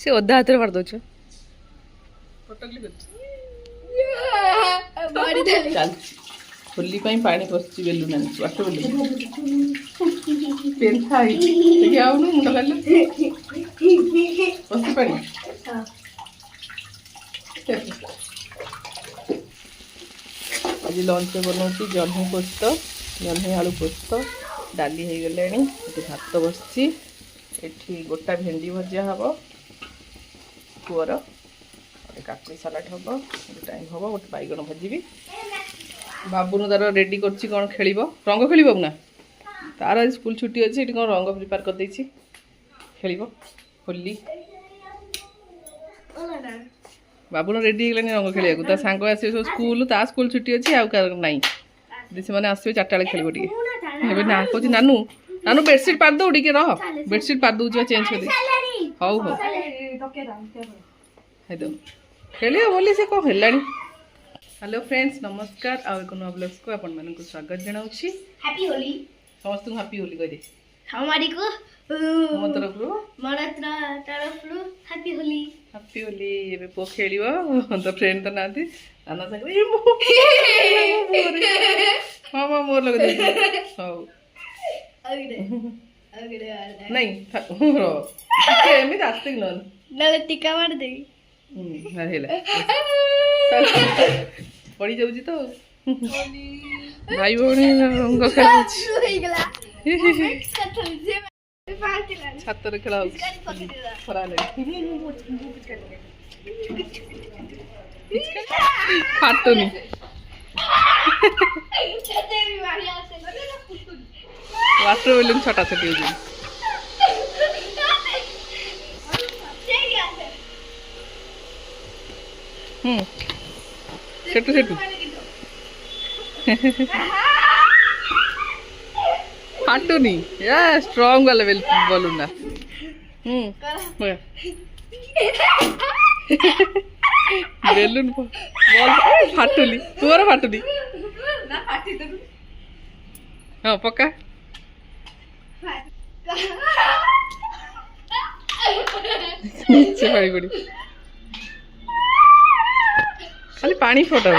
से ओदा हाथ मार दो होली पानी पशुची बेलुना बाट बोली आउनु मुंड काल पशु पानी आज लंच बनाऊँ जह्नी पोस्त जह्नी आलू पोस्त डाली हो गले भात बसची एठी गोटा भेंडी भजा हम पुअर गोटे काकुड़ी सालाड हम गोटे टाइम हम गोटे बैगन भाजी बाबुन तार रेडी कर खेल रंग खेल ना तार आज स्कूल छुट्टी अच्छी ये कौन रंग प्रिपेयर कर खेल होली बाबुन रेडी हो रंग खेल सांग आस स्कूल ता स्कूल छुट्टी अच्छी आउ ना से मैंने आसवे 4टा बेले खेल ना कह नानू नानू बेडसीट पार दो टे रह बेडसीट पार दौ चेंज कर हौ हौ खेल बोली से कौन है। हेलो फ्रेंड्स नमस्कार आउ एक नुआ ब्लॉग्स को आपण मानक स्वागत जनाउछि। हैप्पी होली समस्त हैप्पी होली कह दे हमारी को मो तरफ हैप्पी होली एबे पो खेलियो तो फ्रेंड तो नाथि नाना संग ए मो मामा मोर लग दे हौ नहीं रो एमी आस्ते न नले टीका मार दे हेला पड़ी जाउची तो भाई भौणी रंग खेला छातर खेला खरा फाटुनी वाटर बेलून छोटा छोटी हो सेटू सेटू फाटुनी या स्ट्रांग वाला बलून ना बेलून बॉल फाटुली तुअर फाटुनी हाँ पक्का नीचे पानी पड़ी खाली पानी फोटा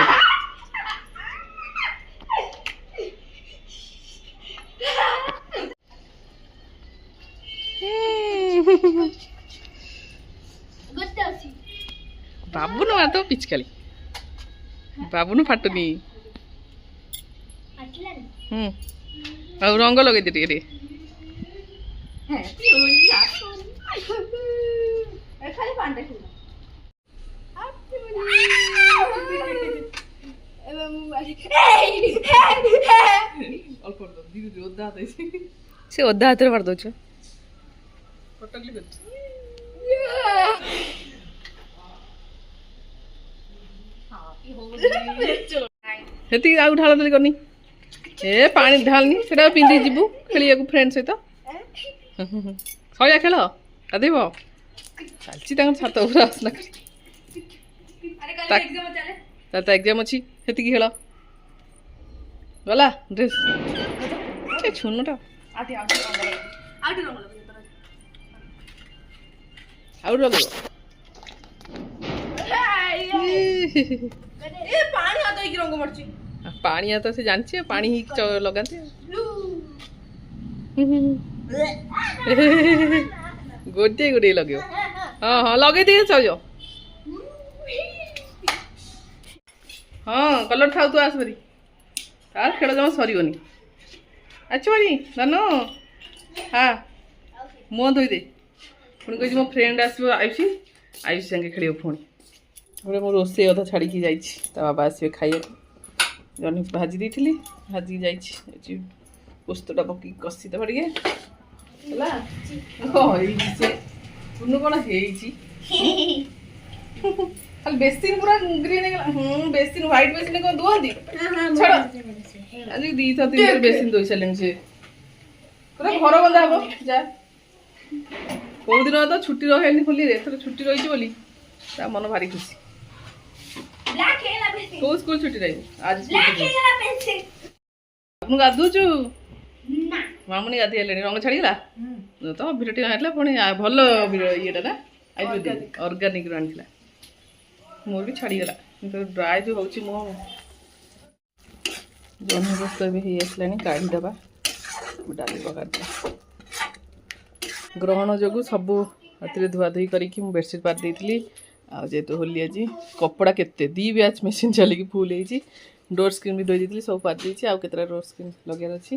बाबू न तो पिचकाली बाबू न फाटुनी रंग लगे दे रे से ओदा हाथ मार दो हेती आउ ढाल देली करनी ए पानी ढालनी सेटा पिंधि जीवु खेलिया को फ्रेंड सहित सया खेल गाधेब चलची छात पूरा आसना कर एग्जाम अच्छी हेती खेल गला ड्रेस छुनटा आउ लग पानी तो से जानची पानी ही लगाते गोटे गोटे लगे हाँ हाँ लगे दिए चलो हाँ कलर थाउ तू आस बरी तार खेल जमा सरीबनी अच्छी नानो हाँ मुँह धोई दे पुणी कही मो फ्रेंड आसो आयुषी आयुषी संगे खेल पुणी गोटे मो रोसे अधा छाड़ी जाइए बाबा आसवे खाइए जह्नी भाजी देती भाजी जाइए पोस्तटा पक कषी दब टे पुनू कौन खाली बेसिन पूरा ग्रीन बेसिन व्हाइट बेसिन कौन दुहती छड़ आज दी थर तीन बेसिन दई सारे से पूरा घर बंधा हम जा कौ दिन तो छुट्टी रहे होली छुट्टी रही बोली मन भारी खुशी कौ स्कूल छुट्टी रही आज गाधुचु ମାମୁନି ଗାଧେଇ ହେଲେଣି ରଙ୍ଗ ଛାଡ଼ିଗଲା ତ ଭିଡ଼ିଓଟି ଆଣିଥିଲା ପୁଣି ଭଲ ଇଏଟା ନା ଆୟୁର୍ବେଦିକ ଅର୍ଗାନିକରୁ ଆଣିଥିଲା ମୋର ବି ଛାଡ଼ିଗଲା କିନ୍ତୁ ଡ୍ରାଏ ଯେଉଁ ହେଉଛି ମୁଁ ଜହ୍ନି ପୋସ୍ତ ଏବେ ହେଇ ଆସିଲାଣି କାଢ଼ିଦେବା ଡାଲି ପକାଇଦେବା ଗ୍ରହଣ ଯୋଗୁଁ ସବୁ ରାତିରେ ଧୁଆଧୁଇ କରିକି ମୁଁ ବେଡ଼ସିଟ୍ ପାରି ଦେଇଥିଲି ଆଉ ଯେହେତୁ ହୋଲି ଆଜି କପଡ଼ା କେତେ 2 ବ୍ୟାଚ୍ ମେସିନ୍ ଚାଲିକି ଫୁଲ୍ ହେଇଛି ଡୋର୍ ସ୍କ୍ରିନ୍ ବି ଧୋଇ ଦେଇଥିଲି ସବୁ ପାରି ଦେଇଛି ଆଉ କେତେଟା ଡୋର୍ ସ୍କ୍ରିନ୍ ଲଗେଇବାର ଅଛି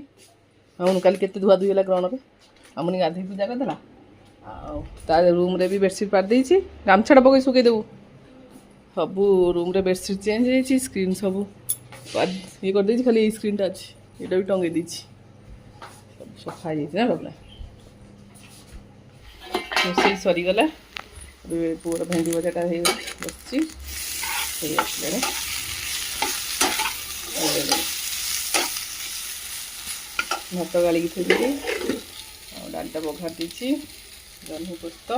ମାମୁନି କାଲି କେତେ ଧୁଆଧୁଇ ହେଲା ଗ୍ରହଣରେ ମାମୁନି ଗାଧୋଇ ପୂଜା କରିଦେଲା ଆଉ ତା ରୁମ୍ରେ ବି ବେଡ଼ସିଟ୍ ପାରି ଦେଇଛି ଗାମଛାଟା ପକେଇ ଶୁଖେଇଦେବୁ ସବୁ ରୁମ୍ରେ ବେଡ଼ସିଟ୍ ଚେଞ୍ଜ ହେଇଛି ସ୍କ୍ରିନ୍ ସବୁ ଇଏ କରିଦେଇଛି ଖାଲି ଏଇ ସ୍କ୍ରିନ୍ଟା ଅଛି ଏଇଟା ବି ଟଙ୍ଗେଇ ଦେଇଛି ସବୁ ସଫା ହେଇଯାଇଛି ନା ବାବୁଲା ରୋଷେଇ ସରିଗଲା ଏବେ ପୁଅର ଭେଣ୍ଡି ଭଜାଟା ହେଇ ବସିଛି ହେଇ ଆସିଲାଣି ଭାତ ଗାଳିକି ଥୋଇଦେଲି ଆଉ ଡାଲିଟା ବଘାରି ଦେଇଛି ଜହ୍ନି ପୋସ୍ତ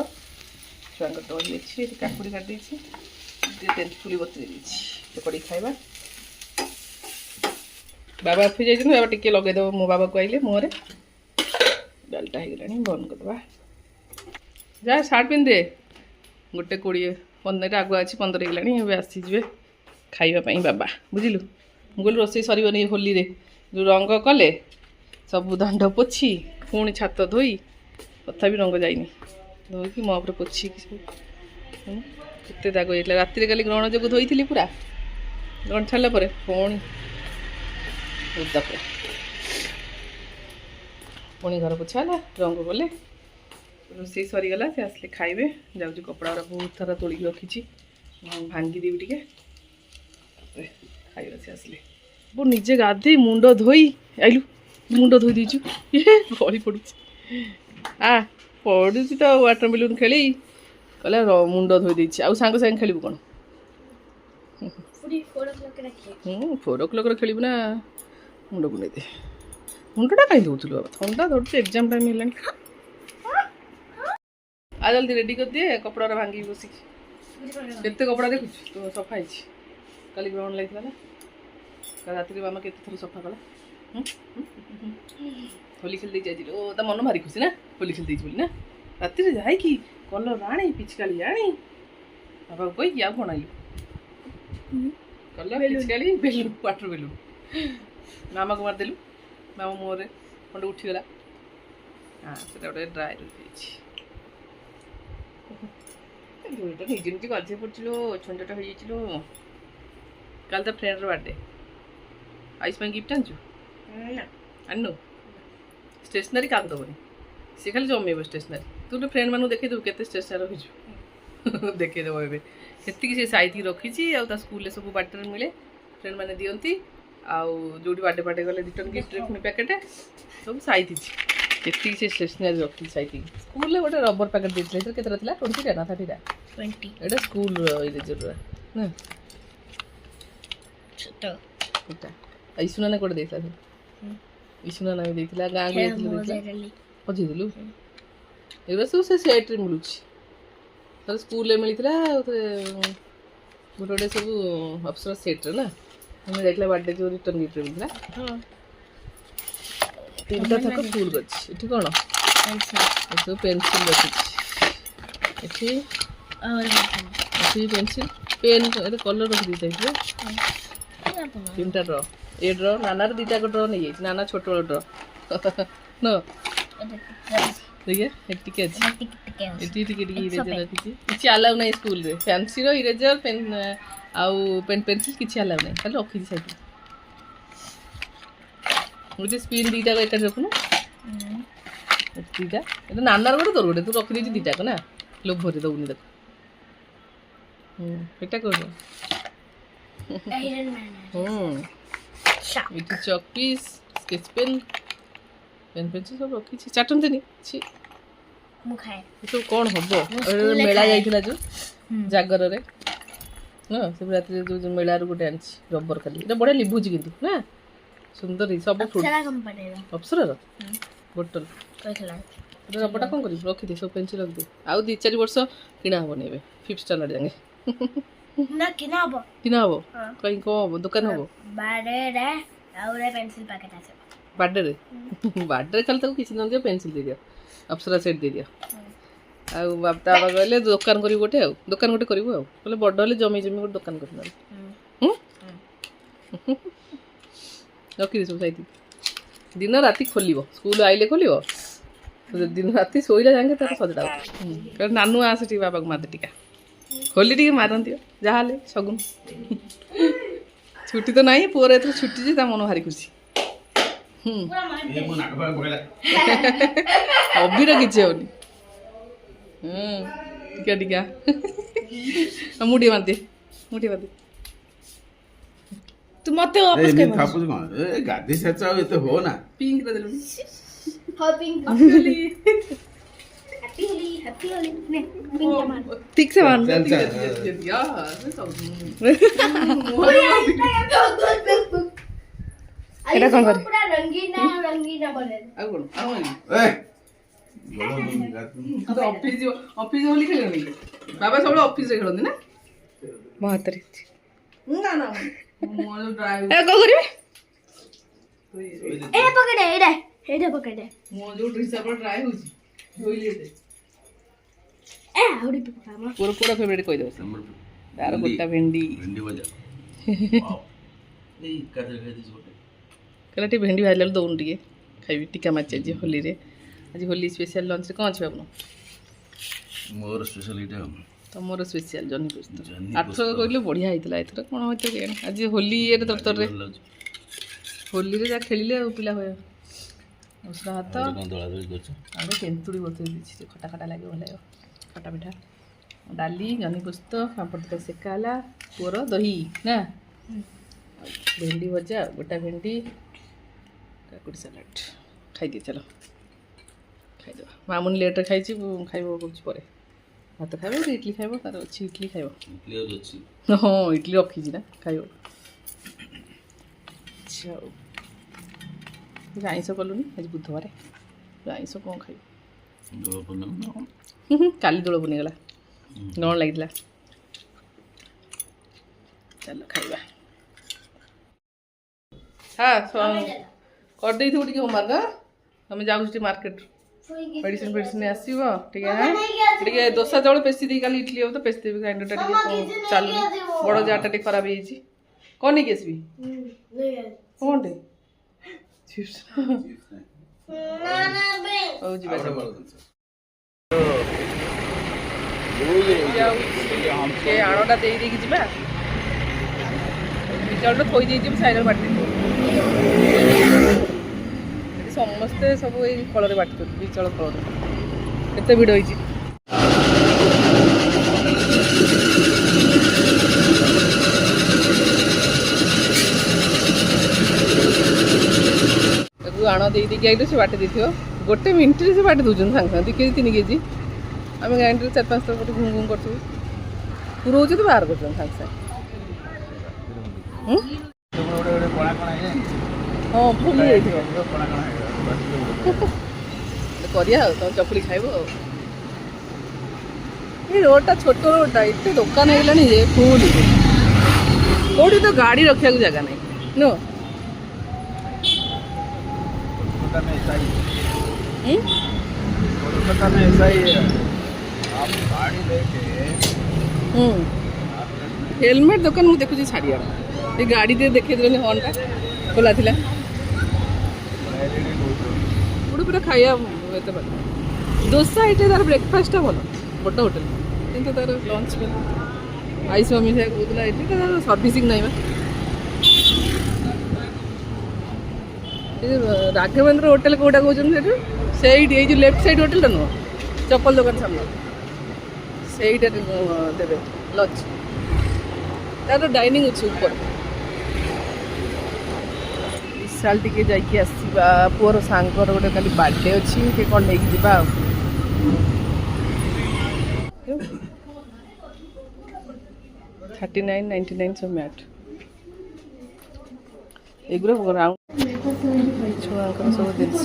ଛୁଆଙ୍କ ଦହି ଅଛି ଏଠି କାକୁଡ଼ି କାଟି ଦେଇଛି ଟିକେ ତେନ୍ତୁଳି ବତୁରେଇ ଦେଇଛି ଚକଡ଼ିକି ଖାଇବା ବାବା ଅଫିସ୍ ଯାଇଛନ୍ତି ବାବା ଟିକେ ଲଗେଇଦେବ ମୋ ବାବାକୁ ଆଇଲେ ମୁହଁରେ ଡାଲିଟା ହେଇଗଲାଣି ବନ୍ଦ କରିଦେବା ଯା ସାର୍ଟ ପିନ୍ଧିଦେ 1:20 ଆଗୁଆ ଅଛି 15 ହେଇଗଲାଣି ଏବେ ଆସିଯିବେ ଖାଇବା ପାଇଁ ବାବା ବୁଝିଲୁ ମୁଁ କହିଲି ରୋଷେଇ ସରିବନି ହୋଲିରେ ଯେଉଁ ରଙ୍ଗ କଲେ ସବୁ ଦାଣ୍ଡ ପୋଛି ପୁଣି ଛାତ ଧୋଇ ତଥାପି ରଙ୍ଗ ଯାଇନି ଧୋଇକି ମୋ ଉପରେ ପୋଛିକି ସବୁ କେତେ ଦାଗ ହେଇଥିଲା ରାତିରେ କାଲି ଗ୍ରହଣ ଯୋଗୁଁ ଧୋଇଥିଲି ପୁରା ଗ୍ରହଣ ଛାଡ଼ିଲା ପରେ ପୁଣି ଓଦା ପୁଣି ଘର ପୋଛା ହେଲା ରଙ୍ଗ କଲେ ରୋଷେଇ ସରିଗଲା ସେ ଆସିଲେ ଖାଇବେ ଯାଉଛି କପଡ଼ା ଗୁଡ଼ା ବହୁତ ଥର ତୋଳିକି ରଖିଛି ଭାଙ୍ଗିଦେବି ଟିକେ ଖାଇବା ସେ ଆସିଲେ ମୁଁ ନିଜେ ଗାଧେଇ ମୁଣ୍ଡ ଧୋଇ ଆଇଲୁ ମୁଣ୍ଡ ଧୋଇ ଦେଇଛୁ ଗଳି ପଡ଼ୁଛି ପଡ଼ୁଛି ତ ୱାଟର ବେଲୁନ୍ ଖେଳି କହିଲା ମୁଣ୍ଡ ଧୋଇ ଦେଇଛି ଆଉ ସାଙ୍ଗେ ସାଙ୍ଗେ ଖେଳିବୁ କ'ଣ 4 o'clockରେ ଖେଳିବୁ ନା ମୁଣ୍ଡ ବୁଲେଇ ଦେ ମୁଣ୍ଡଟା କାହିଁ ଦେଉଥିଲୁ ବାବା ଥଣ୍ଡା ଧରୁଛି ଏକ୍ଜାମ୍ ଟାଇମ୍ ହେଲାଣି ଆଉ ଜଲ୍ଦି ରେଡ଼ି କରିଦିଏ କପଡ଼ାରେ ଭାଙ୍ଗିକି ବସିକି କେତେ କପଡ଼ା ଦେଖୁଛୁ ତୁ ସଫା ହେଇଛି କାଲି ଗ୍ରହଣ ଲାଗିଥିଲା ନା କାଲି ରାତିରେ ମାମା କେତେ ଥର ସଫା କଲା ହୋଲି ଖେଳି ଦେଇଛି ଆଜି ଓ ତା ମନ ଭାରି ଖୁସି ନା ହୋଲି ଖେଳି ଦେଇଛି ବୋଲି ନା ରାତିରେ ଯାଇକି କଲର୍ ଆଣି ପିଚକାଳି ଆଣି ବାବାକୁ କହିକି ଆଉ କ'ଣ ଆଇଲୁ କଲର୍ ପିଚକାଳି ବେଲୁନ୍ ୱାଟର ବେଲୁନ୍ ମାମାକୁ ମାରିଦେଲୁ ମାମା ମୁହଁରେ ଖଣ୍ଡେ ଉଠିଗଲା ସେଟା ଗୋଟେ ଡ୍ରାଏ ରହିଯାଇଛି ଦୁଇଟା ନିଜେ ନିଜେ ଗାଧେଇ ପଡ଼ିଥିଲୁ ଛଣ୍ଡଟା ହେଇଯାଇଥିଲୁ କାଲି ତା ଫ୍ରେଣ୍ଡର ବାର୍ଥଡେ ଆଇସ୍ ପାଇଁ ଗିଫ୍ଟ ଆଣିଛୁ ଆଣିନୁ ଷ୍ଟେସନାରୀ କାହାକୁ ଦେବନି ସେ ଖାଲି ଜମେଇବ ଷ୍ଟେସନାରୀ ତୁ ଗୋଟେ ଫ୍ରେଣ୍ଡ ମାନଙ୍କୁ ଦେଖେଇଦେବୁ କେତେ ଷ୍ଟେସନାରୀ ରଖିଛୁ ଦେଖେଇଦେବ ଏବେ ସେତିକି ସେ ସାଇତିକି ରଖିଛି ଆଉ ତା ସ୍କୁଲରେ ସବୁ ବାର୍ଥଡେରେ ମିଳେ ଫ୍ରେଣ୍ଡ ମାନେ ଦିଅନ୍ତି ଆଉ ଯେଉଁଠି ବାର୍ଥଡେ ଗଲେ ରିଟର୍ନ ଗିଫ୍ଟରେ ପୁଣି ପ୍ୟାକେଟ୍ ସବୁ ସାଇତିଛି ଏତିକି ସେ ଷ୍ଟେସନାରୀ ରଖିଛି ସାଇତିକି ସ୍କୁଲରେ ଗୋଟେ ରବର ପ୍ୟାକେଟ୍ ଦେଇଥିଲେ ସେଥିରେ କେତେଟା ଥିଲା 20ଟା ନା 30ଟା 20 ଏଇଟା ସ୍କୁଲର ଇରେଜରଟା ନା ଛୋଟ ଏଇଟା ଇସୁନାନା କୋଉଠି ଦେଇଥିଲା ସେ ଇସୁନାନା ବି ଦେଇଥିଲା ଗାଁକୁ ଦେଇଥିଲା ହଜେଇଦେଲୁ ଏଗୁଡ଼ା ସବୁ ସେ ସେଟ୍ରେ ମିଳୁଛି ଥରେ ସ୍କୁଲରେ ମିଳିଥିଲା ଆଉ ଥରେ ଗୋଟେ ଗୋଟେ ସବୁ ଅପ୍ସରା ସେଟ୍ରେ ନା ଆମେ ଯାଇଥିଲା ବାର୍ଥଡେ ଯେଉଁ ରିଟର୍ନ ଗିଫ୍ଟରେ ମିଳିଥିଲା 3ଟା ଥାକ ଫୁଲ୍ କରିଛି ଏଠି କ'ଣ ଏସବୁ ପେନ୍ସିଲ୍ ରଖିଛି ଏଠି ପେନ୍ସିଲ୍ ପେନ୍ ଏଠି କଲର୍ ରଖିଦେଇଥାଏ 3ଟା ଡ୍ର ଏ ଡ୍ର ନାନାର 2ଟା ଡ୍ର ନେଇଯାଇଛି ନାନା ଛୋଟ ବେଳ ଡ୍ର ନ ଦେଖିଆ ଏଠି ଟିକେ ଅଛି ଏଠି ଟିକେ ଟିକେ ଇରେଜର ରଖିଛି କିଛି ଆଲାଉ ନାହିଁ ସ୍କୁଲରେ ଫ୍ୟାନ୍ସିର ଇରେଜର ପେନ୍ ଆଉ ପେନ୍ସିଲ୍ କିଛି ଆଲାଉ ନାହିଁ ଖାଲି ରଖିଛି ସେଇଠି ଗୋଟେ ସ୍ପିନ୍ 2ଟା ଏକାଠି ରଖୁନୁ 2ଟା ଏଟା ନାନାର ଗୋଟେ ତୋର ଗୋଟେ ତୁ ରଖିଦେଇଛି 2ଟାକ ନା ଲୋଭରେ ଦେଉନି ଦେଖ ଏଟା କର ଏଠି ଚକ୍ ପିସ୍ ସ୍କେଚ୍ ପେନ୍ ପେନ୍ସିଲ୍ ସବୁ ରଖିଛି ଚାଟନ୍ତିନି ଛି ଏସବୁ କ'ଣ ହବ ମେଳା ଯାଇଥିଲା ଯେଉଁ ଜାଗରରେ ହଁ ସବୁ ରାତିରେ ଯେଉଁ ମେଳାରୁ ଗୋଟେ ଆଣିଛି ରବର ଖାଲି ଏଇଟା ବଢ଼ିଆ ଲିଭୁଛି କିନ୍ତୁ ନା ସୁନ୍ଦର ସବୁ ଫ୍ରୁଟ୍ ଅପ୍ସରାର ବୋଟଲ ରବରଟା କ'ଣ କରିବୁ ରଖିଦେ ସବୁ ପେନ୍ସିଲ୍ ରଖିଦେ ଆଉ 2-4 ବର୍ଷ କିଣା ହେବନି ଏବେ 5th ଷ୍ଟାଣ୍ଡାର୍ଡ ଯାଏଁ କିଣା ହବ କାହିଁ କ'ଣ ହବ ଦୋକାନ ହବ ବାର୍ଥଡେରେ ବାର୍ଥଡେରେ ଖାଲି ତାକୁ କିଛି ନ ଦିଅ ପେନସିଲ୍ ଦେଇଦିଅ ଅପ୍ସରା ସେଟ୍ ଦେଇଦିଅ ଆଉ ତା ବାବା କହିଲେ ଦୋକାନ କରିବୁ ଗୋଟେ ଆଉ ଦୋକାନ ଗୋଟେ କରିବୁ ଆଉ କହିଲେ ବଡ଼ ହେଲେ ଜମି ଗୋଟେ ଦୋକାନ କରିବୁ ରଖିଦି ସବୁ ସାଇତି ଦିନ ରାତି ଖୋଲିବ ସ୍କୁଲ ଆଇଲେ ଖୋଲିବ ଦିନ ରାତି ଶୋଇଲା ଯାଏଁ ତାର ସଜଡ଼ା ହେବ ନାନୁ ଆସେ ଟିକେ ବାବାକୁ ମାରିଦେ ଟିକେ ହୋଲି ଟିକେ ମାରନ୍ତି ଯାହାହେଲେ ସଗୁନ ଛୁଟି ତ ନାହିଁ ପୁଅର ଏଥର ଛୁଟି ଯେ ତା ମନ ଭାରି ଖୁସି ଅବିର କିଛି ହଉନି ଟିକେ ଟିକେ ମୁଁ ଟିକେ ମାରିଦିଏ ତୁ ମତେ ଗାଧି ସାରିଛ ଆଉ ଏତେ ହୋ ନା ପିଙ୍କ ରେ ଦେଲୁନି ठीक से मान এটা কোন করে পুরা রঙিনা রঙিনা বলে আর কোন অফিস হোলি খেলনি বাবা সব অফিস রে খেলনি না মহাতারি না না মোর ড্রাইভ এ কো করিবে এ পকেটে এটা পকেটে মোর जो রিসার্ভ ট্রাই होची होइले दे ए आउडी पकामा पूरा पूरा फेवरेट कहि दो तार गोटा भेंडी ଭଜା ଏଇ କାଜର ଖାଇ ଦେଇଛି ଗୋଟେ कहला टी भेंडी भाजल दौन टे खाइबी टीका माची आज होली रे आज होली स्पेशल लंच रे कौन छे आपन ମୋର ସ୍ପେଶାଲ ଏଇଟା तमोर स्पेशल जनी पुस्त जह्नी आठ कहले बढ़िया होइतला एथर कोन होते के आज होली रे दफ्तर रे होली रे जा खेलिले आ पिला होय उसरा हाथ କଣ ଦଳା ଦଳି କରୁଛ आगे तेंतुड़ी बतई दीछि खटा खटा लागे भले खटा पिठा डाली जनी पुस्त पापड़ तक सेकाला पोर दही ना भेंडी भजा गोटा भेंडी काकुड़ी सलाड खाई दिए चलो खाइद मामुन लेट खाई खाइब कौच पर भात खाइब इडली खाइब तार अच्छी इडली खाइब हाँ इडली रखी ना खाइब अच्छा आईस कलुनि आज बुधवार आईस कौन खाइब काली दोल बनीगला कौन लगे चल खाइबा हाँ कर दे थे होमवर्क तुम जाऊँ मार्केट मेडिसिन फेडिसिन आसव टे दोसा चाउल पेसी दी काली इडली हम तो पेसी देवी ग्राइंडर टा चलू बड़ जार टा खराब हो कौन नहीं आसबि कौन टे आणटा दे जा चाउल थोई दे साइड बाटी समस्ते सब ये फल बाटी विचार फल केते भिड़ होती आण दे आई से बाटी दे गोटे मिनट से बाटी दूसरी सागे सागे 2 केजी 3 केजी आम ग्राइंडर 4-5 थर घूम घूम कर पुरोच तो बाहर कर सागे सागे हाँ फुल करिया तुम चकुली खाइब ये रोडटा छोट रोडटा एत दुकान है फुल कौटी तो गाड़ी रखा जगह नहीं नो हेलमेट दुकान मुझे देखुची छाड़िया ये गाड़ी दे देखे देनी हॉर्न टा खोला थिला पूरा पूरा खाया एत भल दोसा ये तार ब्रेकफास्ट भल बड़ होटेल किंतु तार लंच आईस मम्मी से कहला ये तार सर्विसिंग नहीं राघवेंद्र होटेल कौटा कहते से जो लेफ्ट साइड होटेल नुह चप्पल दुकान सामने से देवे लंच तार डाइनिंग अच्छे ऊपर विशाल टी जाइए आसवा पुअर सांगर गोटे खाली बर्थडे अच्छी कौन नहीं जा 39.99 सब मैट एगुरा राउंड छुआ सब जिनस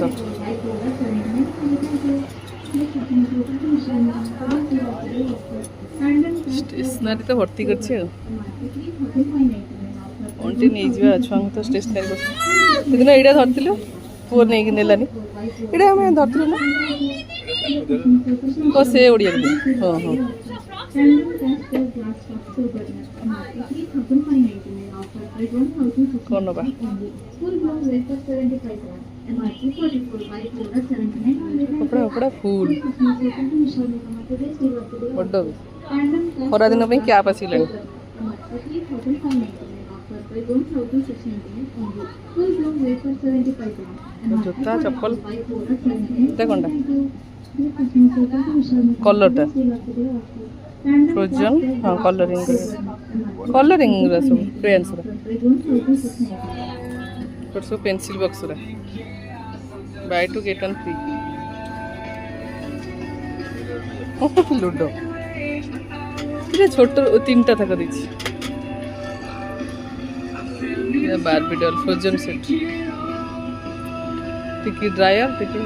स्टेशनरी तो भर्ती कर नहीं छुआ तो स्टेशनरी कर यहाँ धरती पुआ नहीं कि नेलानी इडे हमें धरथिलु ना ओ से ओडिया हां हां कौन बा कपड़ा कपड़ा फूल बड्ड खरा दिन पे क्या पसिले जूता चप्पल देखा कलरटा फ्रोजन हाँ कलरिंग सब क्रेयन्स सब pencil box buy two get one free ludo ये छोट 3टा था कर बार्बी डॉल फ्रोजन सेट टिकी ड्रायर टिकी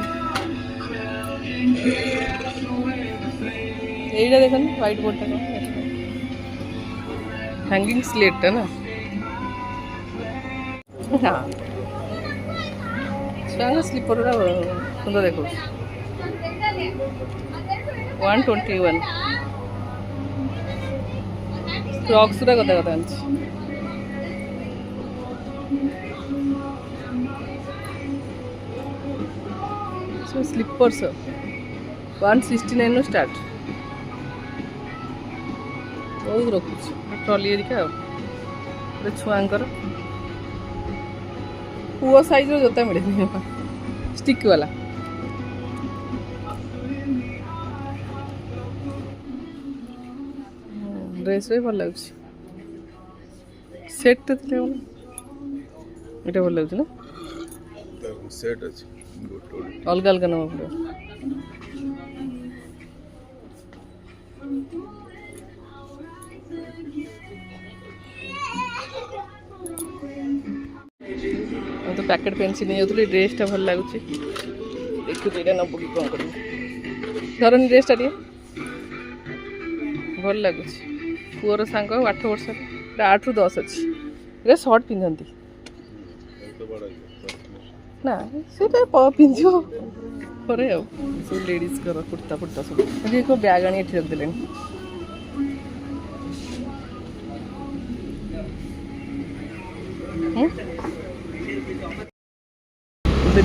এইটা দেখুন হোয়াইট বোর্ডটা হ্যাঙ্গিং স্লেটটা না হ্যাঁ ଛୁଆଙ୍କ ସ୍ଲିପରଟା ସୁନ୍ଦର ଦେଖାଉଛି 121 କ୍ରକ୍ସ ଗୁଡ଼ା କଥା କଥା ଆଣିଛି ସବୁ ସ୍ଲିପର୍ସ 169 ଷ୍ଟାର୍ଟ ବହୁତ ରଖୁଛି ଟ୍ରଲି ହେରିକା ଆଉ ଗୋଟେ ଛୁଆଙ୍କର ପୁଅ ସାଇଜ୍ର ଜୋତା ମିଳେନି ଷ୍ଟିକ୍ ବାଲା ଡ୍ରେସ୍ ବି ଭଲ ଲାଗୁଛି ସେଟ୍ଟା ଥିଲେ ଭଲ ଏଇଟା ଭଲ ଲାଗୁଛି ନା ସେଟ୍ ଅଛି ଅଲଗା ଅଲଗା ନେବାକୁ ପଡ଼ିବ तो पैकेट पेंसिल नहीं जाऊँ ड्रेसटा भल लगुच देखु ये नबू कि कौन कर धरनी ड्रेसटा टे भल लगुच पुअर सांग 8 वर्ष 8 ରୁ 10 अच्छी ये सर्ट पिंधती ना से पिंध पर सब लेडीज कुर्ता फुर्ता सब बैग आनी रखिदे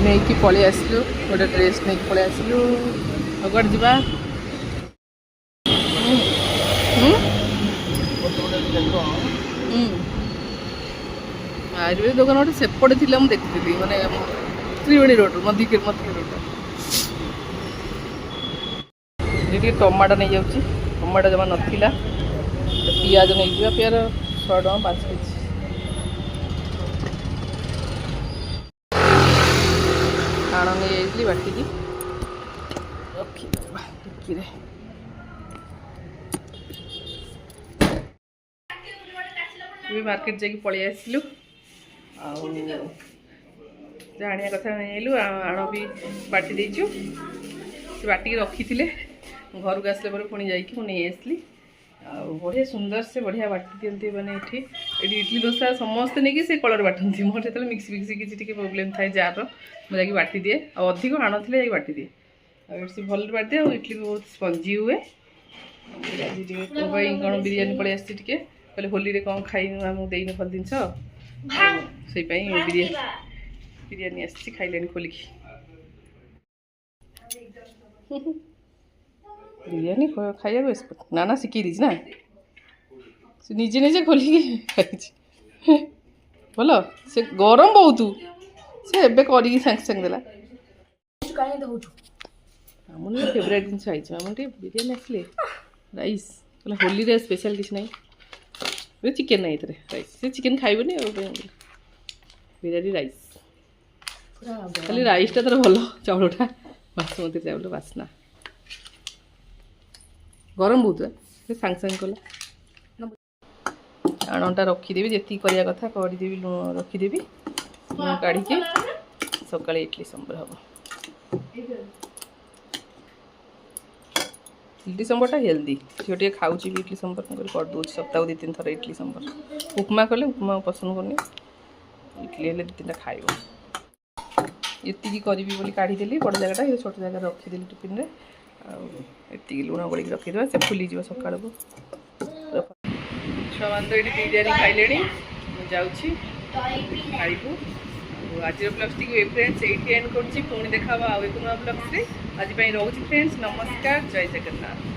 नहीं कि पलि आसलु गोटे ड्रेस नहीं पलि आसलु कौन जा आयुर्वेद दुकान गोटे सेपटे थी मुझे देखी मैंने त्रिवेणी रोड मध्य रोड ये टमाटो नहीं जाऊँगी टमाटो जमा नाला पियाज नहीं जा पियाज 100 टका 5 केजी आण नहीं जाइली बाटिकी रखिदेवा टिक्कीरे मार्केट जाकि पलि आसलु जानिया कथा नहीं आण भी बाटी देचु से बाटिकी रखी थे घर को आसला पुणी जाकि नहीं आसली बढ़िया सुंदर से बढ़िया बाटी दिखती मैंने ये इडली डोसा समस्ते नहीं से कलर बाटती मोर जो मिक्सी फिक्सी किसी प्रोब्लेम थाए जार मुझे बाटी दिए अधिक आण थे बाटी दिए से भल बाटी दिए इडली भी बहुत स्पंजी हुए कौन बिरियानी पलि आसी कहले होली रे कौन खाई आमको देन भल जिन से बिरियानी आसी खाइले खोलिकी बिरियानी खाइबा एक्सपर्ट नाना शिखी दी ना से निजे निजे खोलिकी खाई भल से गरम बहुत से एबे करी सांगे सांगे देला आम फेवरेट जिन आम बिरियानी आसले राइस कहला होली रे स्पेशल डिश नहीं चिकेन नहीं ये राइस से चिकेन खाइबनी बिरियानी राइस खाली राइसटा तर भल चाउलटा बासमती चाउल बासना गरम बहुत है सांग सांग कला आणटा रखीदेवी जी करिया कथा करदेवी रखीदेवी काढ़ी सकाଳେ इडली सांबर हम इडली सांबरटा हेल्दी झील टे खाऊँ भी इडली सांबर कर दूँ सप्ताह 2-3 थर इडली सांबर उपमा कले उपमा पसंद करनी इडली हेल्ले 2-3टा खाइब ଏତିକି କରିବି ବୋଲି କାଢ଼ିଦେଲି ବଡ଼ ଜାଗାଟା, ଏ ଛୋଟ ଜାଗାରେ ରଖିଦେଲି ଟିଫିନରେ। ଆଉ ଏତିକି ଲୁଣ ଗୋଳେଇକି ରଖିଦେବା, ସେ ଫୁଲିଯିବ ସକାଳକୁ। ଛୁଆମାନେ ତ ଏଠି ବିରିୟାନୀ ଖାଇଲେଣି, ମୁଁ ଯାଉଛି ଖାଇବୁ। ଆଉ ଆଜିର ବ୍ଲଗ୍ଟିକୁ ଏ ଫ୍ରେଣ୍ଡସ୍ ଏଇଠି ଏଣ୍ଡ କରୁଛି। ପୁଣି ଦେଖା ହବ ଆଉ ଏକ ନୂଆ ବ୍ଲଗ୍ସରେ। ଆଜି ପାଇଁ ରହୁଛି ଫ୍ରେଣ୍ଡସ୍, ନମସ୍କାର, ଜୟ ଜଗନ୍ନାଥ।